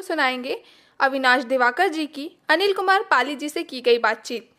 सुनाएंगे अविनाश दिवाकर जी की अनिल कुमार पाली जी से की गई बातचीत।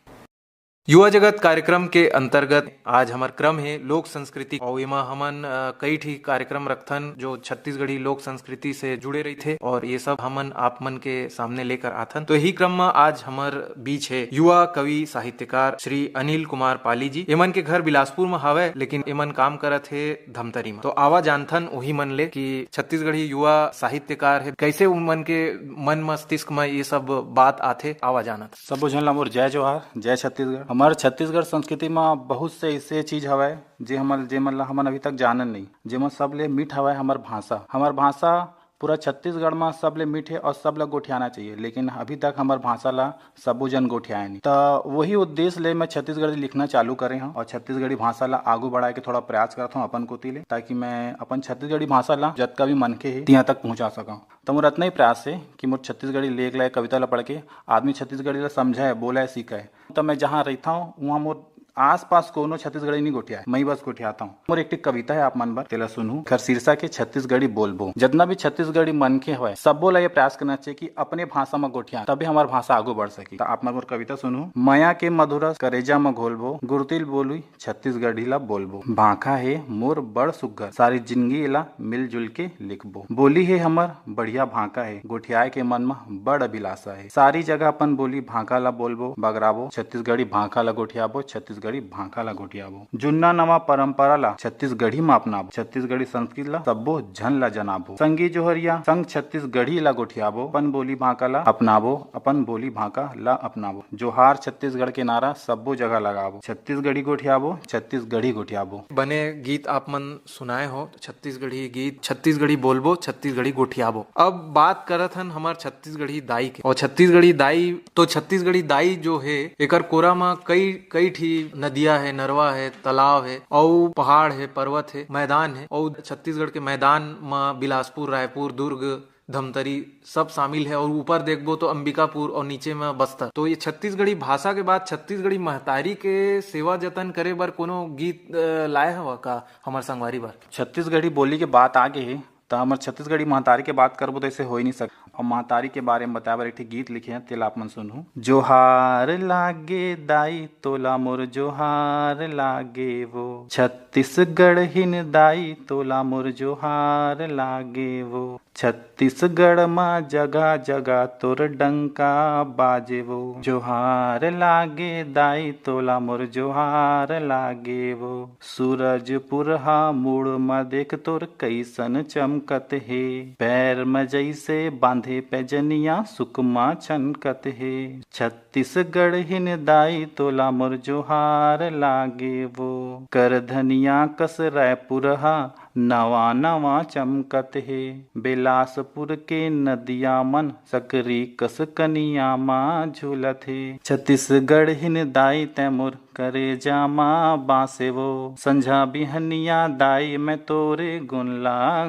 युवा जगत कार्यक्रम के अंतर्गत आज हमार क्रम है लोक संस्कृति और एमा हमन कई ठीक कार्यक्रम रखथन जो छत्तीसगढ़ी लोक संस्कृति से जुड़े रही थे और ये सब हमन आप मन के सामने लेकर आथन। तो यही क्रम में आज हमार बीच है युवा कवि साहित्यकार श्री अनिल कुमार पाली जी। एमन के घर बिलासपुर में हवे लेकिन एमन काम करत है धमतरी में। तो आवा जानथन वही मन ले कि छत्तीसगढ़ी युवा साहित्यकार है कैसे उमन के मन मस्तिष्क में ये सब बात आथे। आवा जानत सबो झन ला मोर जय जोहार, जय छत्तीसगढ़। हमार छत्तीसगढ़ संस्कृति में बहुत से ऐसे चीज हवय जेमन हमन अभी तक जानन नहीं, जेमन सब ले मीठ हवय हमार भाषा पूरा छत्तीसगढ़ में सब ले मीठ है और सब ला गोठियाना चाहिए, लेकिन अभी तक हमार भाषा ला सबो जन गोठियाए नहीं। तो वही उद्देश्य ले मैं छत्तीसगढ़ी लिखना चालू करे हूँ और छत्तीसगढ़ी भाषा ला आगू बढ़ाए के थोड़ा प्रयास करता हूँ अपन कोती ले, ताकि मैं अपन छत्तीसगढ़ी भाषा ला जतका भी मन के है तिहा तक पहुँचा सकूँ। तो मोर इतना ही प्रयास है कि मोर छत्तीसगढ़ी लेख लाए कविता ला पढ़ के आदमी छत्तीसगढ़ी ला समझे, बोले, सीखे। तो मैं जहाँ रहता हूँ वहाँ मोर आस पास कोनो छत्तीसगढ़ी नहीं गोठिया है, मैं बस गोठियाता हूँ। मोर एक कविता है आप मन बर तेला सुनू। खर शीर्षक के छत्तीसगढ़ी बोलबो। जितना भी छत्तीसगढ़ी मन के हवे सबो ला ये प्रयास करना चाहिए कि अपने भाषा में गोठिया, तभी हमार भाषा आगू बढ़ सकी। तो आप मन मोर कविता सुनू। माया के मधुरस करेजा में घोलबो, गुरतिल बोली छत्तीसगढ़ी ला बोलबो। भाखा है मोर बड़ सुग्घर, सारी जिंदगी ला मिलजुल के लिखबो। बोली है हमर बढ़िया भाका है, गोठियाए के मन में बड़ अभिलाषा है। सारी जगह अपन बोली भाका ला बोलबो, बगराबो छत्तीसगढ़ी भाका ला गोठियाबो, छत्तीसगढ़ी भाका ला गोठियाबो। जुन्ना नवा परंपरा ला छत्तीसगढ़ी में अपनाबो, छत्तीसगढ़ी संस्कृति ला सबो झन ला जनाबो। संगी जोहरिया संग छत्तीसगढ़ी ला गोठियाबो, अपन बोली भाका ला अपनाबो, अपन बोली भाका ला अपनाबो। जोहार छत्तीसगढ़ के नारा सबो जगह लगाबो, छत्तीसगढ़ी गोठियाबो, छत्तीसगढ़ी गोठियाबो। बने गीत आप मन सुनाए हो छत्तीसगढ़ी गीत, छत्तीसगढ़ी बोलबो, छत्तीसगढ़ी गोठियाबो। अब बात करत हन हमार छत्तीसगढ़ी दाई के। और छत्तीसगढ़ी दाई जो है एकर कोरा में कई ठी नदिया है, नरवा है, तालाब है और पहाड़ है, पर्वत है, मैदान है। और छत्तीसगढ़ के मैदान में बिलासपुर, रायपुर, दुर्ग, धमतरी सब शामिल है। और ऊपर देखबो तो अंबिकापुर और नीचे में बस्तर। तो ये छत्तीसगढ़ी भाषा के बाद छत्तीसगढ़ी महतारी के सेवा जतन करे बर कोनो गीत लाए हवा का हमार संगवारी बर? छत्तीसगढ़ी बोली के बात आगे है तो हमार छत्तीसगढ़ी महतारी के बात करबो तो ऐसे हो ही नहीं सकता। और महतारी के बारे में बताए बर एक गीत लिखे हैं, तेला आप मन सुनू। जोहार लागे दाई तोला मोर जोहार लागे वो, छत्तीसगढ़ हिन दाई तोला मोर जोहार लागे वो। छत्तीसगढ़ माँ जगह जगह तोर डंका बाजे वो। जोहार लागे दाई तोला मोर जोहार लागे वो। सूरजपुर हा मुड़ म देख तोर कैसन चमकत है, पैर में जैसे बांधे पैजनिया सुकमा छनकत है। छत्तीसगढ़ हिन दाई तोला मोर जोहार लागे वो। कर धनिया कस रायपुर हा नवा नवा चमकत है। बिलासपुर के नदिया मन सकरी कस कनिया माँ झूलत है। छत्तीसगढ़ हिन दाई तैमुर करे जामा बासे वो। संझा बिहनिया दाई मैं तोरे गुन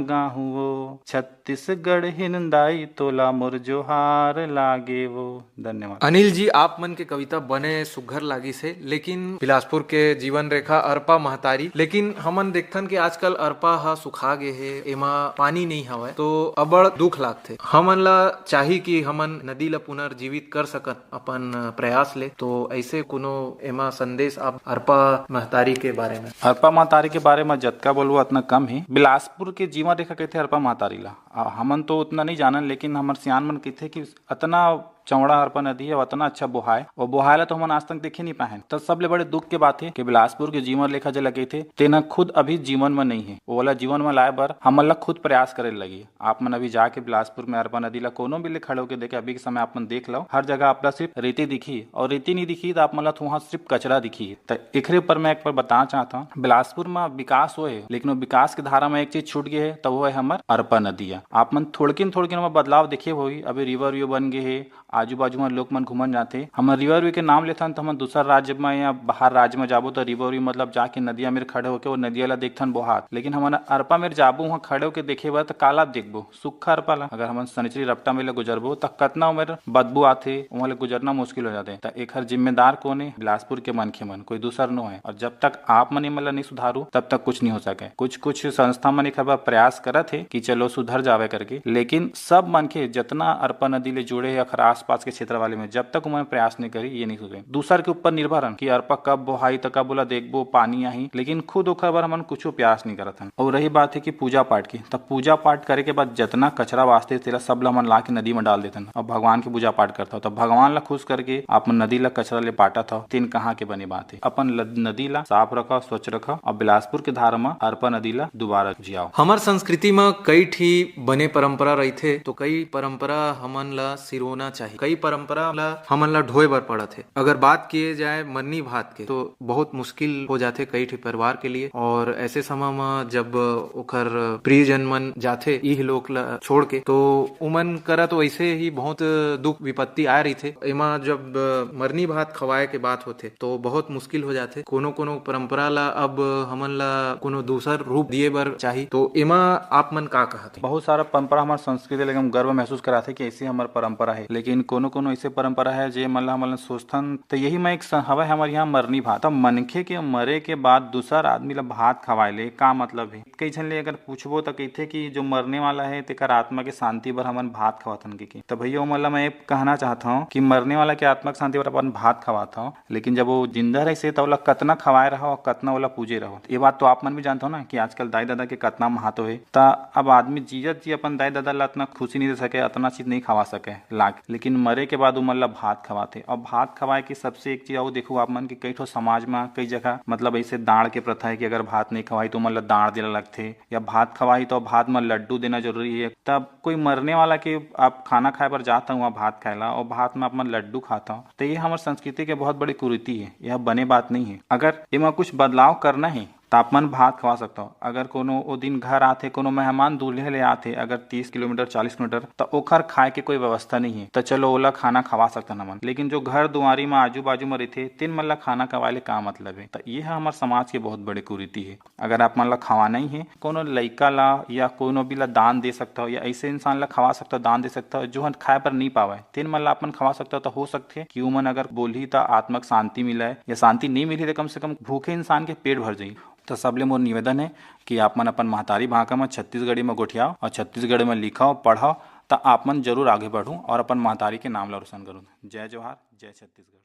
गाहू वो। छत्तीसगढ़ हिन दाई तोला मोर जोहार लागे वो। धन्यवाद। अनिल जी आप मन के कविता बने सुघर लागी से, लेकिन बिलासपुर के जीवन रेखा अरपा महतारी, लेकिन हमन देखथन कि आजकल अरपा हा सुखा गे है, एमा पानी नहीं हवय तो अबड़ दुख लागथे। हमन ला चाही कि हमन नदी ला पुनर्जीवित कर सकत अपन प्रयास ले। तो ऐसे कोनो एमा संदेश आप अरपा महतारी के बारे में? अरपा महतारी के बारे में जतका बोलबो उतना कम है। बिलासपुर के जीवन रेखा कहते अरपा महतारी ला। हमन तो उतना नहीं जानन, लेकिन हमर सियान मन कहते कि इतना चौड़ा अरपा नदी है और इतना अच्छा बोहाय, और बोहायला तो हम आज तक देखे नहीं पाए। तो सबले बड़े दुख के बात है कि बिलासपुर के जीवन रेखा जो लगे थे तेना खुद अभी जीवन में नहीं है। वो वाला जीवन में लाए बर हमन ला खुद प्रयास करे लगी। आप मन अभी जाके बिलासपुर में अरपा नदी ला कोनो भी ले खड़े होकर देखे, अभी के समय आप मन देख लो हर जगह आप सिर्फ रेती दिखी, और रेती नहीं दिखी तो आप मन ला वहाँ सिर्फ कचरा दिखी। तो एक ऊपर मैं एक बार बताना चाहता हूँ, बिलासपुर में विकास हो है, लेकिन वो विकास की धारा में एक चीज छूट गई है, तो वो है हमार अरपा नदिया। आप मन थोड़किन में बदलाव देखे हुई। अभी रिवर व्यू बन गए है आजू बाजू में लोग मन घूमन जाते। हम रिवर वे के नाम लेथन तो हम दूसरा राज्य में या बाहर राज्य में जाबो तो रिवर वे मतलब जाके नदिया में खड़े होके वो नदिया ला देखथन बोहात। लेकिन हम अरपा में जाबो वहाँ खड़े होके देखे बा तो काला देखबो सुखा अरपा ला। अगर हम सनिचरी रपटा में गुजरबो तो कतना उमेर बदबू आथे, वहाँ ले गुजरना मुश्किल हो जाते। तो एक जिम्मेदार कौन है? बिलासपुर के मनखे मन, कोई दूसर नो है। और जब तक आप मन मतलब नहीं सुधारू तब तक कुछ नहीं हो सके। कुछ संस्था मन एक प्रयास करत है कि चलो सुधर जावे करके, लेकिन सब मनखे जितना अरपा नदी ले जुड़े है आस पास के क्षेत्र वाले में जब तक उन्होंने प्रयास नहीं करी ये नहीं सुधरे। दूसर के ऊपर निर्भर हन कि अरपा कब बोहाई तो कब बोला देखबो पानी आई, लेकिन खुद ओखर बार हमन कुछ प्रयास नहीं करत हन। और रही बात है कि पूजा पाठ की, तब पूजा पाठ करे के बाद जितना कचरा वास्ते तेरा सब ला मन ला के नदी में डाल देते और भगवान की पूजा पाठ करता हो। तब भगवान ला खुश करके आप नदी ला कचरा ले पाटा था, तीन कहाँ के बनी बात है। अपन नदी ला साफ रखा, स्वच्छ रखा और बिलासपुर के धार में अरपा नदी ला दोबारा जियाओ। हमार संस्कृति में कई ठी बने परंपरा रही थे, तो कई परंपरा हमन ला सिरोना चाहिए, कई परंपरा ला हमन ला ढोए बर पड़त है। अगर बात किए जाए मन्नी भात के तो बहुत मुश्किल हो जाते कई ठी परिवार के लिए। और ऐसे समय में जब ओकर प्रियजन मन जाते इह लोग ला छोड़ के, तो उमन करत वैसे ही बहुत दुख विपत्ति आ रही थे। एमा जब मरनी भात खवाए के बात होते तो बहुत मुश्किल हो जाते। कोनो परंपरा ला अब हमन ला कोनो दूसर रूप दिए बर चाहिए, तो एमा आप मन का कहते? बहुत सारा परंपरा हमारे संस्कृति लेकिन हम गर्व महसूस कराते कि ऐसी हमारी परंपरा है। लेकिन कोनो ऐसे परंपरा है जे मतलब सोचथन तो यही में एक हवा है हमारे यहाँ मरनी भात। अब मनखे के मरे के बाद दूसर आदमी ला भात खवाए ले का मतलब है? कई झन ले अगर पूछबो तो कहते कि जो मरने वाला है तेकर आत्मा के शांति बर हमन भात खवाथन के। तो भैया मतलब मैं कहना चाहता हूँ कि मरने वाला के आत्मा के शांति बर अपन भात खवाता हूँ, लेकिन जब वो जिंदा रहे तो कतना खवाए रहो और कतना वाला पूजे रहो। ये बात तो आप मन भी जानते हो ना कि आजकल दाई दादा के कतना महत्व है। ता अब आदमी जीजत जी अपन दाई दादा ला इतना खुशी नहीं दे सके, इतना चीज नहीं खवा सके लाख, लेकिन मरे के बाद उमन ला भात खवाते। और भात खवाए की सबसे एक चीज और देखो आप मन की कई ठो समाज में कई जगह मतलब ऐसे दाड़ के प्रथा है कि अगर भात नहीं खवाई तो उमन ला दाड़ देना लगते, या भात खवाई तो भात में लड्डू देना जरूरी है। तब कोई मरने वाला के आप खाना खाए पर जाता हूँ भात खाएला और भात में अपन लड्डू खाता हूँ, तो ये हमारे संस्कृति के बहुत बड़ी कुरीति है, यह बने बात नहीं है। अगर इमा कुछ बदलाव करना है तापमान भात खवा सकता हो। अगर कोनो ओ दिन घर आते कोनो मेहमान दूल्हे ले आते अगर 30 किलोमीटर 40 किलोमीटर तो ओखर खाए के कोई व्यवस्था नहीं है तो चलो ओला खाना खवा सकता न मन। लेकिन जो घर दुआरी में आजू बाजू में रहते तीन मन ला खाना खवाले का मतलब है? तो ये है हमारे समाज की बहुत बड़ी कुरीति है। अगर आप मन ला खवाना ही है कोनो लइका ला या कोनो भी ला दान दे सकता हो, या ऐसे इंसान ला खवा सकता हो दान दे सकता हो जो खाए पर नहीं पावे, तीन मन ला अपन खवा सकता हो। तो हो सकते कि उमन अगर बोली तो आत्मक शांति मिले, या शांति नहीं मिली तो कम से कम भूखे इंसान के पेट भर जाये। तो सबले मोर निवेदन है कि आप मन अपन महतारी भाषा में छत्तीसगढ़ी में गोठियाओ और छत्तीसगढ़ी में लिखाओ पढ़ाओ, तो आप मन जरूर आगे बढ़ूँ और अपन महतारी के नाम ला रोशन करूँ। जय जोहार, जय छत्तीसगढ़।